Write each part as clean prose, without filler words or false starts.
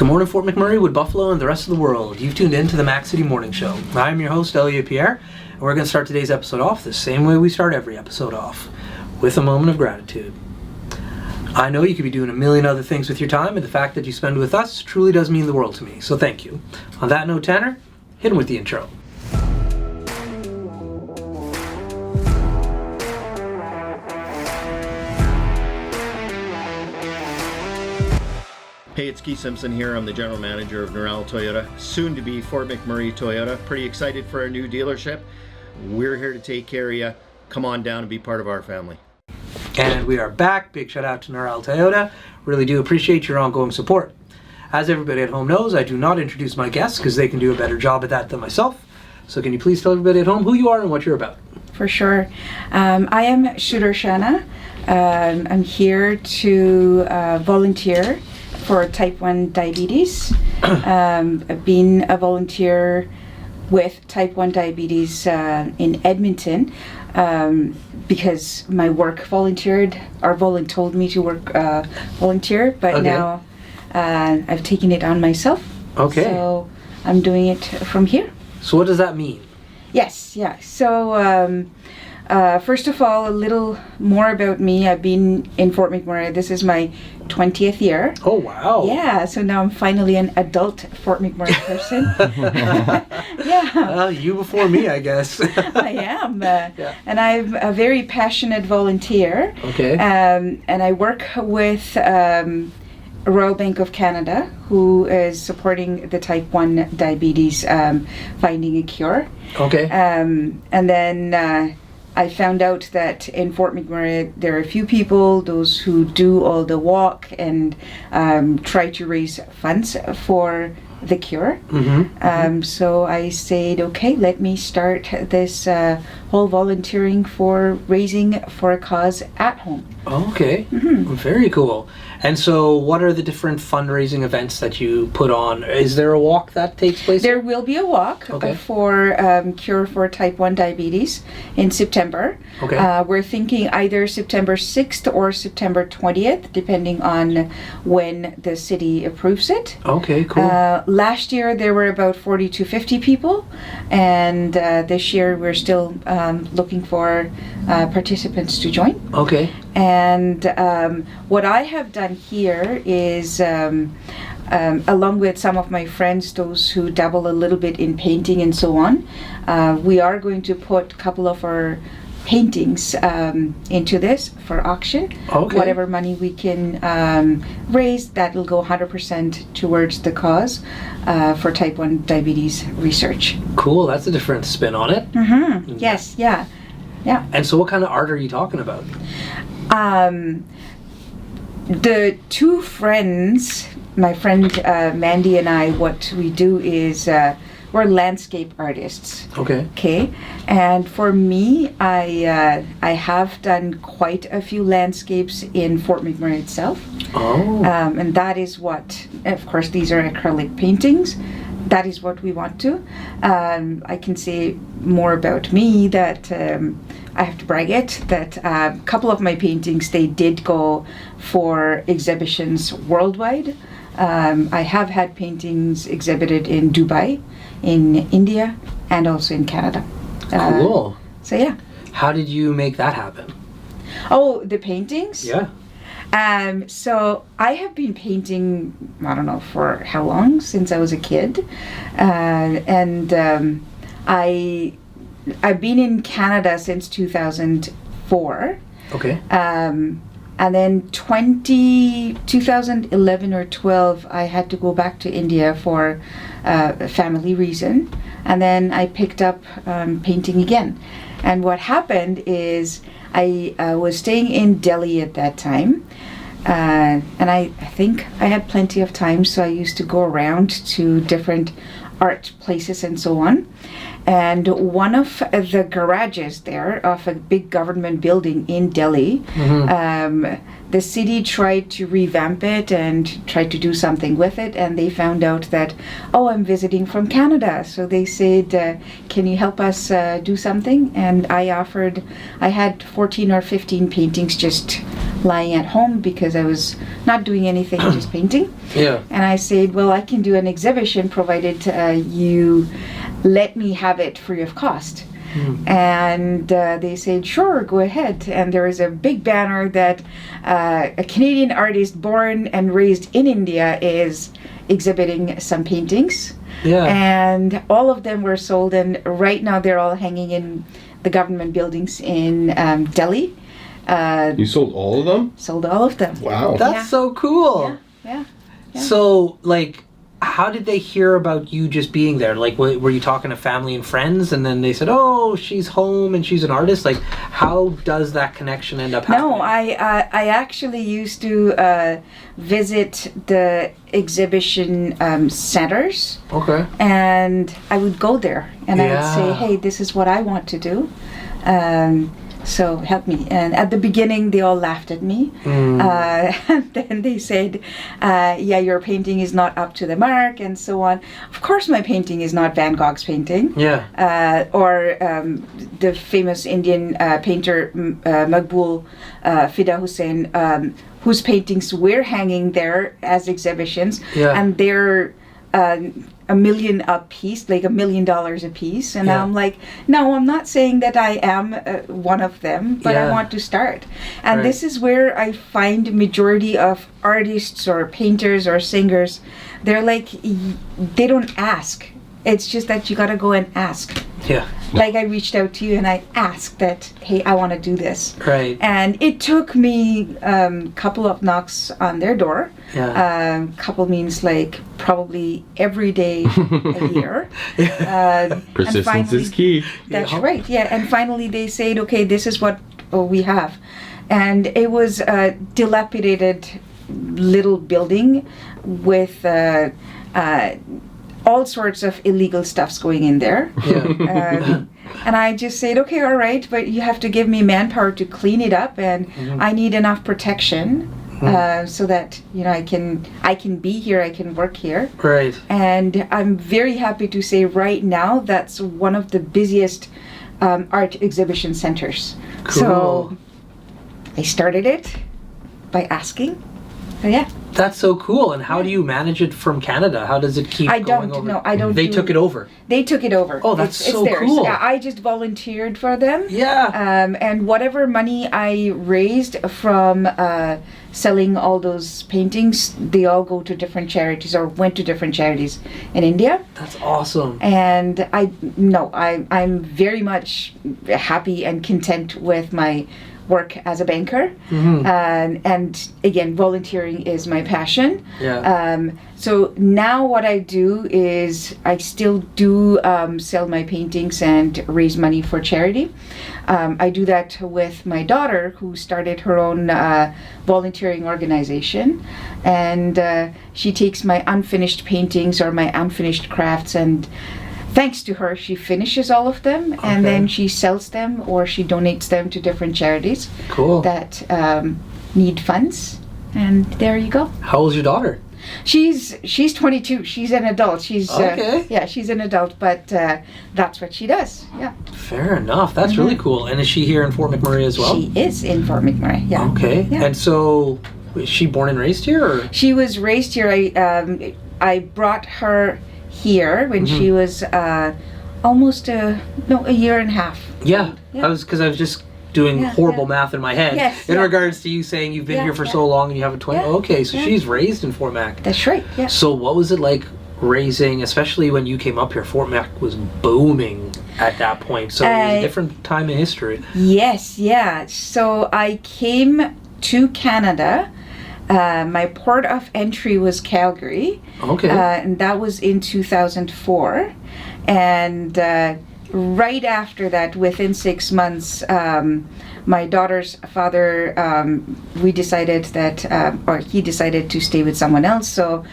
Good morning, Fort McMurray, Wood Buffalo, and the rest of the world. You've tuned in to the Mac City Morning Show. I'm your host, Elliot Pierre, and we're going to start today's episode off the same way we start every episode off, with a moment of gratitude. I know you could be doing a million other things with your time, and the fact that you spend with us truly does mean the world to me, so thank you. On that note, Tanner, hit him with the intro. Hey, it's Keith Simpson here. I'm the General Manager of Norel Toyota, soon to be Fort McMurray Toyota. Pretty excited for our new dealership. We're here to take care of you. Come on down and be part of our family. And we are back. Big shout out to Norel Toyota. Really do appreciate your ongoing support. As everybody at home knows, I do not introduce my guests because they can do a better job at that than myself. So can you please tell everybody at home who you are and what you're about? For sure. I am Sudarsana. I'm here to volunteer for type 1 diabetes. I've been a volunteer with type 1 diabetes in Edmonton because my work volunteered told me to work volunteer, but Okay. now I've taken it on myself. Okay. So I'm doing it from here. So what does that mean? Yes, yeah. So first of all, a little more about me. I've been in Fort McMurray. This is my 20th year. Oh, wow. Yeah, so now I'm finally an adult Fort McMurray person. Yeah. You before me, I guess. I am. Yeah. And I'm a very passionate volunteer. Okay. And I work with Royal Bank of Canada, who is supporting the type 1 diabetes, finding a cure. Okay. And then I found out that in Fort McMurray there are a few people, those who do all the walk and try to raise funds for the cure. So I said, okay, let me start this whole volunteering for raising for a cause at home. Okay. Very cool. And so what are the different fundraising events that you put on? Is there a walk that takes place? There will be a walk Okay. for cure for type 1 diabetes in September. Okay. We're thinking either September 6th or September 20th, depending on when the city approves it. Okay, cool. Last year there were about 40 to 50 people, and this year we're still looking for participants to join. Okay. And what I have done here is, along with some of my friends, those who dabble a little bit in painting and so on, we are going to put a couple of our paintings into this for auction. Okay. Whatever money we can raise, that will go 100% towards the cause for type 1 diabetes research. Cool. That's a different spin on it. Yes, yeah. Yeah. And so what kind of art are you talking about? The two friends, my friend Mandy and I, what we do is we're landscape artists. Okay. Okay, and for me, I have done quite a few landscapes in Fort McMurray itself. Oh. And that is what, of course, these are acrylic paintings. That is what we want to. I can say more about me that I have to brag it, that a couple of my paintings, they did go for exhibitions worldwide. I have had paintings exhibited in Dubai, in India, and also in Canada. Cool. So yeah. How did you make that happen? Oh, the paintings? Yeah. So I have been painting, I don't know for how long, since I was a kid. I've been in Canada since 2004. Okay. And then 2011 or 12, I had to go back to India for a family reason. And then I picked up painting again. And what happened is I was staying in Delhi at that time. And I think I had plenty of time, so I used to go around to different art places and so on. And one of the garages there of a big government building in Delhi, the city tried to revamp it and tried to do something with it, and they found out that, oh, I'm visiting from Canada. So they said, can you help us do something? And I had 14 or 15 paintings just lying at home because I was not doing anything, just painting. Yeah. And I said, well, I can do an exhibition provided you let me have it free of cost. And they said, sure, go ahead. And there is a big banner that a Canadian artist born and raised in India is exhibiting some paintings. Yeah. And all of them were sold, and right now they're all hanging in the government buildings in Delhi. You sold all of them? Sold all of them. Wow. That's so cool. Yeah. So, like, how did they hear about you just being there? Like, were you talking to family and friends, and then they said, "Oh, she's home and she's an artist"? Like, how does that connection end up happening? No, I actually used to visit the exhibition centers, Okay. and I would go there, and I would say, Yeah. "Hey, this is what I want to do." So help me. And at the beginning, they all laughed at me. And then they said, yeah, your painting is not up to the mark, and so on. Of course, my painting is not Van Gogh's painting. Yeah. Or the famous Indian painter Maqbool Fida Hussain, whose paintings we're hanging there as exhibitions. Yeah. And they're $1 million a piece, like $1 million a piece. And Yeah. I'm like, no, I'm not saying that I am one of them, but I Yeah. want to start. And Right. this is where I find majority of artists or painters or singers, they're like, they don't ask. It's just that you got to go and ask. Yeah. Like I reached out to you and I asked that, hey, I want to do this. Right. And it took me couple of knocks on their door. Yeah. Couple means like probably every day a year. And Persistence finally- is key. That's Yeah. right. Yeah. And finally they said, okay, this is what we have. And it was a dilapidated little building with all sorts of illegal stuffs going in there. Yeah. And I just said, okay, all right, but you have to give me manpower to clean it up, and I need enough protection so that I can be here, I can work here. Right. And I'm very happy to say right now that's one of the busiest art exhibition centers. Cool. So I started it by asking. So yeah. That's so cool. And how do you manage it from Canada? How does it keep I going don't over? know. I don't. They took it over. They took it over. Oh, that's it's so theirs. cool. Yeah, I just volunteered for them. Yeah. And whatever money I raised from selling all those paintings, they all go to different charities or went to different charities in India. That's awesome. And I'm very much happy and content with my work as a banker. And again, volunteering is my passion. Yeah. So now what I do is I still do sell my paintings and raise money for charity. I do that with my daughter, who started her own volunteering organization, and she takes my unfinished paintings or my unfinished crafts, and thanks to her, she finishes all of them, and then she sells them or she donates them to different charities Cool. that need funds. And there you go. How old's your daughter? She's 22. She's an adult. She's Okay. yeah, she's an adult, but that's what she does. Yeah. Fair enough. That's really cool. And is she here in Fort McMurray as well? She is in Fort McMurray. Yeah. Okay. Yeah. And so, is she born and raised here? Or? She was raised here. I brought her here when she was almost a year and a half. Yeah. Yeah. I was just doing Yeah, horrible yeah. math in my head Yes, in yeah. regards to you saying you've been Yeah, here for yeah. so long and you have a twin. Yeah, Okay, so yeah. she's raised in Fort Mac. That's right. Yeah. So what was it like raising, especially when you came up here? Fort Mac was booming at that point, so it was a different time in history. Yes, yeah. So I came to Canada. My port of entry was Calgary. Okay. And that was in 2004. And right after that, within 6 months, my daughter's father, we decided that, or he decided to stay with someone else. So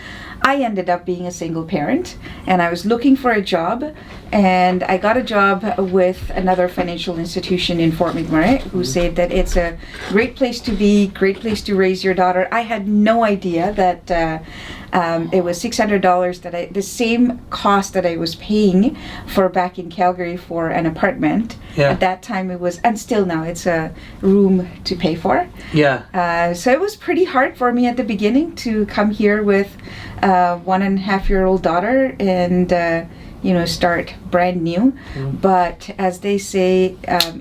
I ended up being a single parent, and I was looking for a job, and I got a job with another financial institution in Fort McMurray who said that it's a great place to be, great place to raise your daughter. I had no idea that it was $600 that the same cost that I was paying for back in Calgary for an apartment. Yeah. At that time it was, and still now it's a room to pay for. Yeah. So it was pretty hard for me at the beginning to come here with a 1.5-year-old daughter and start brand new. But as they say,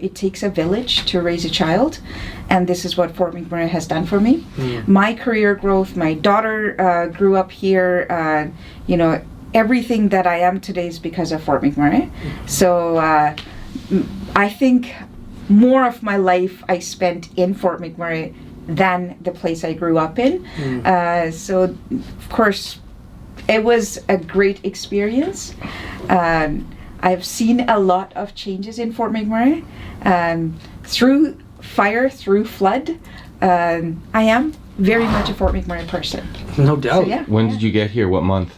it takes a village to raise a child, and this is what Fort McMurray has done for me. My career growth, my daughter grew up here, everything that I am today is because of Fort McMurray. So I think more of my life I spent in Fort McMurray than the place I grew up in. So of course it was a great experience. I've seen a lot of changes in Fort McMurray. Through fire, through flood, I am very much a Fort McMurray person. No doubt. So, yeah, When did you get here? What month?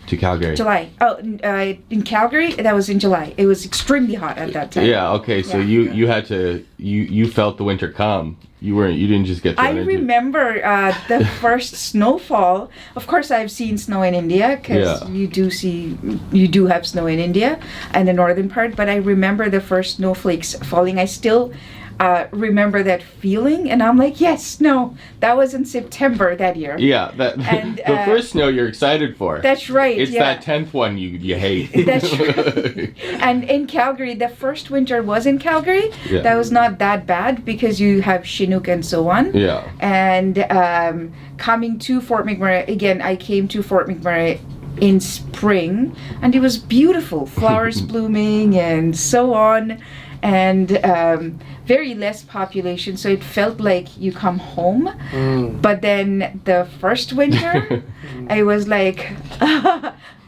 To Calgary? July. Oh, in Calgary, that was in July. It was extremely hot at that time. Yeah, okay, so you had to, you felt the winter come. You didn't just get I remember the first snowfall. Of course, I've seen snow in India because you do have snow in India and the northern part. But I remember the first snowflakes falling. I still remember that feeling, and I'm like, yes, no, that was in September that year. Yeah, And, the first snow you're excited for. That's right. It's yeah. that 10th one you hate. That's right. And in Calgary, the first winter was in Calgary. Yeah. That was not that bad because you have Chinook and so on. Yeah. And coming to Fort McMurray, again, I came to Fort McMurray in spring, and it was beautiful, flowers blooming and so on, and very less population, so it felt like you come home. But then the first winter, I was like,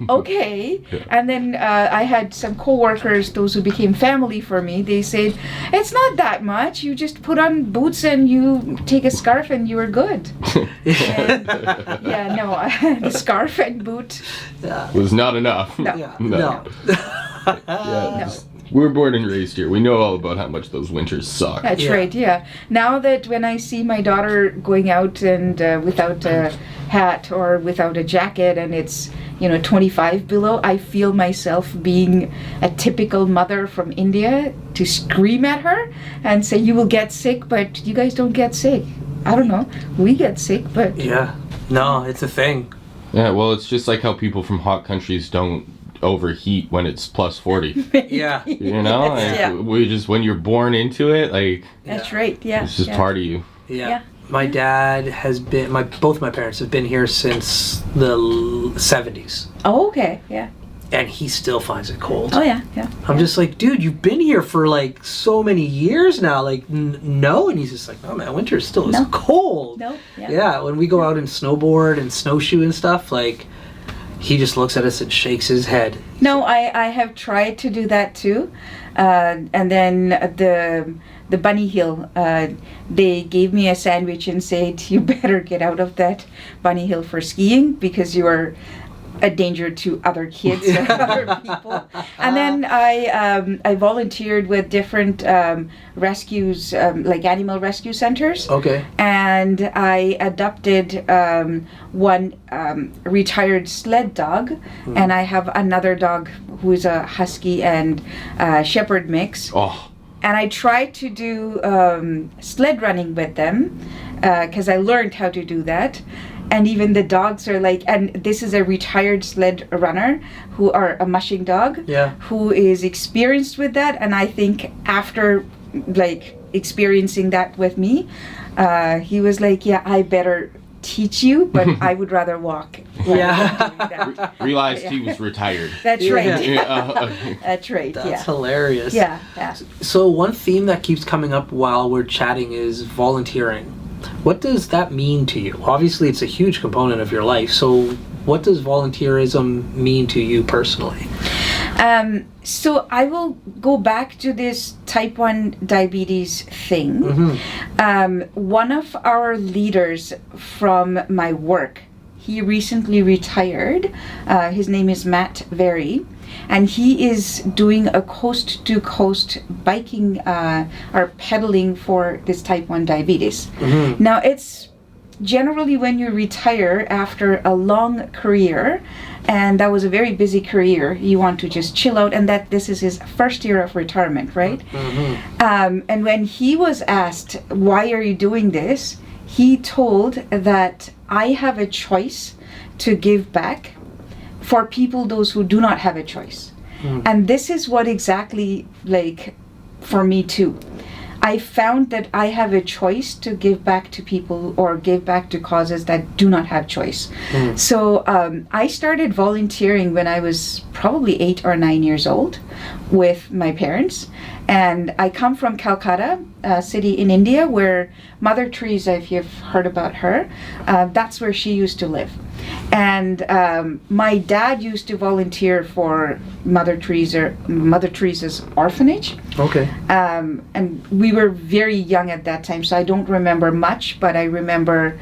okay. And then I had some co-workers, those who became family for me. They said, it's not that much. You just put on boots and you take a scarf and you were good. And, the scarf and boot was not enough. No. Yeah. No. No. We're born and raised here. We know all about how much those winters suck. That's right, yeah. Now that when I see my daughter going out and without a hat or without a jacket and it's 25 below, I feel myself being a typical mother from India to scream at her and say, you will get sick, but you guys don't get sick. I don't know. We get sick, but... Yeah. No, it's a thing. Yeah, well, it's just like how people from hot countries don't overheat when it's plus 40. Yeah. You know? Like, Yeah. we just, when you're born into it, like, That's right, yeah. it's just yeah. part of you. Yeah. Yeah. My dad has been, both my parents have been here since the 70s. Oh, okay, yeah. And he still finds it cold. Oh, yeah, yeah. I'm just like, dude, you've been here for like so many years now. Like, no. And he's just like, no, man, winter still is No. cold. No, yeah. Yeah, when we go out and snowboard and snowshoe and stuff, like, he just looks at us and shakes his head. No, I have tried to do that too. And then the bunny hill, they gave me a sandwich and said, you better get out of that bunny hill for skiing because you are a danger to other kids and other people. And then I volunteered with different rescues, like animal rescue centers. Okay. And I adopted one retired sled dog, and I have another dog who is a husky and shepherd mix. Oh. And I tried to do sled running with them because I learned how to do that. And even the dogs are like, and this is a retired sled runner who are a mushing dog, who is experienced with that. And I think after like experiencing that with me, he was like, yeah, I better teach you, but I would rather walk. Yeah. Realized he was retired. That's right. Yeah. That's right. That's hilarious. Yeah. Yeah. So one theme that keeps coming up while we're chatting is volunteering. What does that mean to you? Obviously, it's a huge component of your life. So what does volunteerism mean to you personally? So I will go back to this type 1 diabetes thing. One of our leaders from my work, He recently retired. His name is Matt Very, and he is doing a coast-to-coast biking or pedaling for this type 1 diabetes. Now, it's generally when you retire after a long career, and that was a very busy career, you want to just chill out, and that this is his first year of retirement, right? And when he was asked, why are you doing this? He told that I have a choice to give back for people, those who do not have a choice. And this is what exactly, like, for me too. I found that I have a choice to give back to people or give back to causes that do not have choice. So I started volunteering when I was probably 8 or 9 years old with my parents. And I come from Calcutta, a city in India, where Mother Teresa, if you've heard about her, that's where she used to live. And my dad used to volunteer for Mother Teresa's orphanage. Okay. And we were very young at that time, so I don't remember much, but I remember,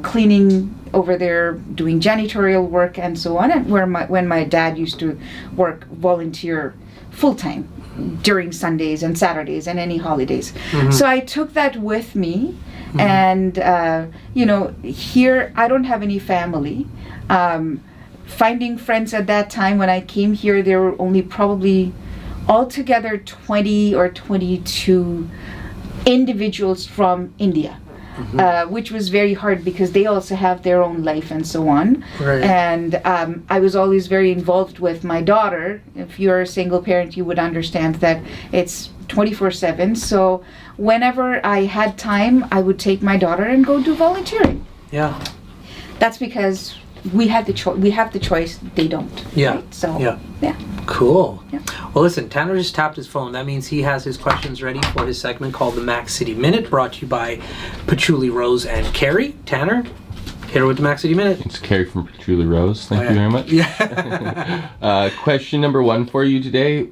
cleaning over there, doing janitorial work and so on, and when my dad used to volunteer full-time during Sundays and Saturdays and any holidays. So I took that with me. And, here I don't have any family. Finding friends at that time, when I came here, there were only probably altogether 20 or 22 individuals from India. Which was very hard because they also have their own life and so on. Right. And I was always very involved with my daughter. If you're a single parent, you would understand that it's 24/7. So whenever I had time, I would take my daughter and go do volunteering. Yeah. That's because we have the choice. They don't. Yeah. Right? So yeah. Cool. Yeah. Well, listen, Tanner just tapped his phone. That means he has his questions ready for his segment called the Mac City Minute, brought to you by Patchouli Rose and Carrie. Tanner, hit her with the Mac City Minute. It's Carrie from Patchouli Rose. Thank you very much. Yeah. Question number 1 for you today.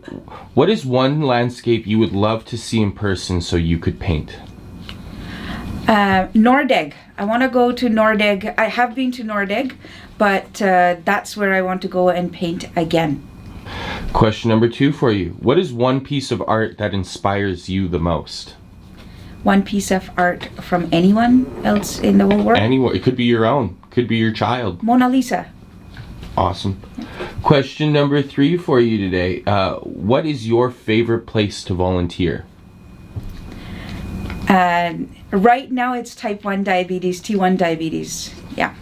What is one landscape you would love to see in person so you could paint? Nordeg. I want to go to Nordeg. I have been to Nordeg, but that's where I want to go and paint again. Question number 2 for you. What is one piece of art that inspires you the most? One piece of art from anyone else in the whole world? Anyone. It could be your own. Could be your child. Mona Lisa. Awesome. Question number 3 for you today. What is your favorite place to volunteer? Right now it's type 1 diabetes, T1 diabetes. Yeah.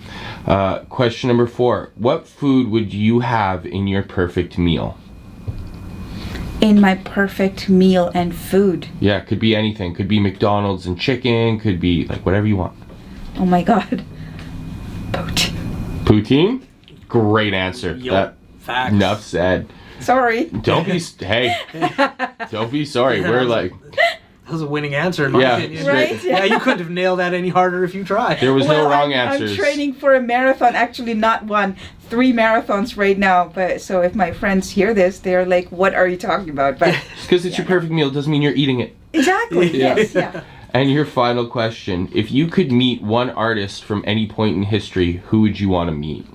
Question number 4. What food would you have in your perfect meal? In my perfect meal and food. Yeah, it could be anything. Could be McDonald's and chicken. Could be like whatever you want. Oh my God. Poutine. Poutine? Great answer. Yep. Facts. Enough said. Sorry. Don't be don't be sorry. We're like, That was a winning answer in my opinion. Right? Yeah, you couldn't have nailed that any harder if you tried. there was no wrong I'm answers. training for a marathon. Actually, not 1, 3 marathons right now. But so if my friends hear this, they're like, "What are you talking about?" But Just because it's your perfect meal doesn't mean you're eating it. exactly. Yeah. Yes. Yeah. And your final question. If you could meet one artist from any point in history, who would you want to meet?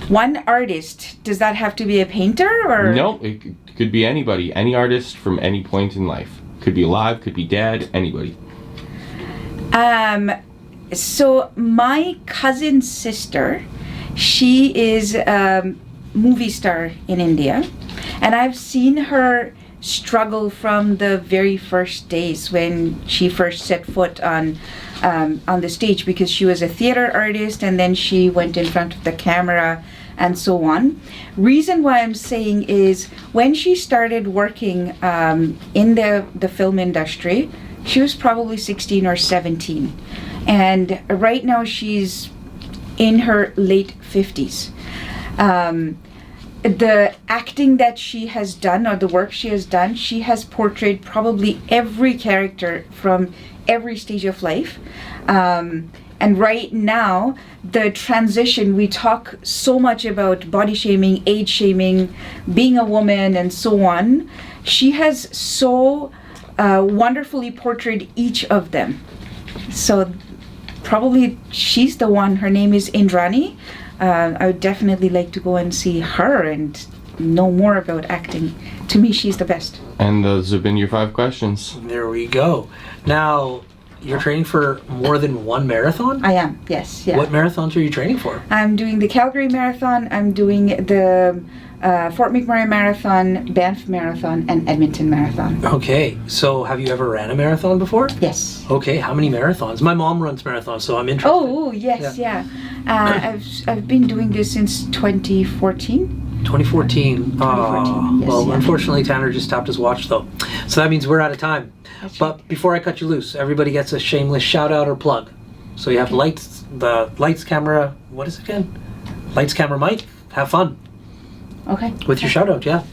One artist. Does that have to be a painter or? No, it could be anybody. Any artist from any point in life. Could be alive, could be dead, anybody. So my cousin's sister, she is a movie star in India, and I've seen her struggle from the very first days when she first set foot on the stage, because she was a theater artist and then she went in front of the camera and so on. Reason why I'm saying is when she started working in the film industry, she was probably 16 or 17. And right now she's in her late 50s. The acting that she has done, or the work she has done, she has portrayed probably every character from every stage of life. And right now, the transition, we talk so much about body shaming, age shaming, being a woman, and so on. She has so wonderfully portrayed each of them. So probably she's the one. Her name is Indrani. I would definitely like to go and see her and know more about acting. To me, she's the best. And those have been your 5 questions. There we go. Now, you're training for more than one marathon? I am, yes. Yeah. What marathons are you training for? I'm doing the Calgary Marathon, I'm doing the Fort McMurray Marathon, Banff Marathon, and Edmonton Marathon. Okay, so have you ever ran a marathon before? Yes. Okay, how many marathons? My mom runs marathons, so I'm interested. Oh, yes, yeah. I've been doing this since 2014. 2014. 2014, yes, Well, yeah. unfortunately, Tanner just stopped his watch, though. So that means we're out of time. That's But before I cut you loose, everybody gets a shameless shout out or plug. So you have the lights, camera, what is it again? Lights, camera, mic. Have fun Okay. with your shout out, yeah.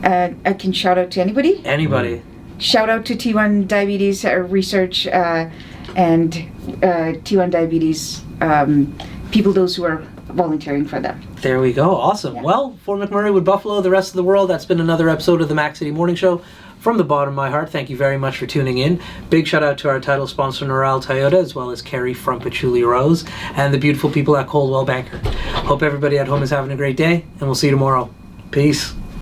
I can shout out to anybody. Anybody. Shout out to T1 Diabetes Research and T1 Diabetes people, those who are volunteering for them. There we go. Awesome. Yeah. Well, for McMurray with Buffalo, the rest of the world, that's been another episode of the Mac City Morning Show. From the bottom of my heart, thank you very much for tuning in. Big shout out to our title sponsor, Noral Toyota, as well as Carrie from Patchouli Rose, and the beautiful people at Coldwell Banker. Hope everybody at home is having a great day, and we'll see you tomorrow. Peace.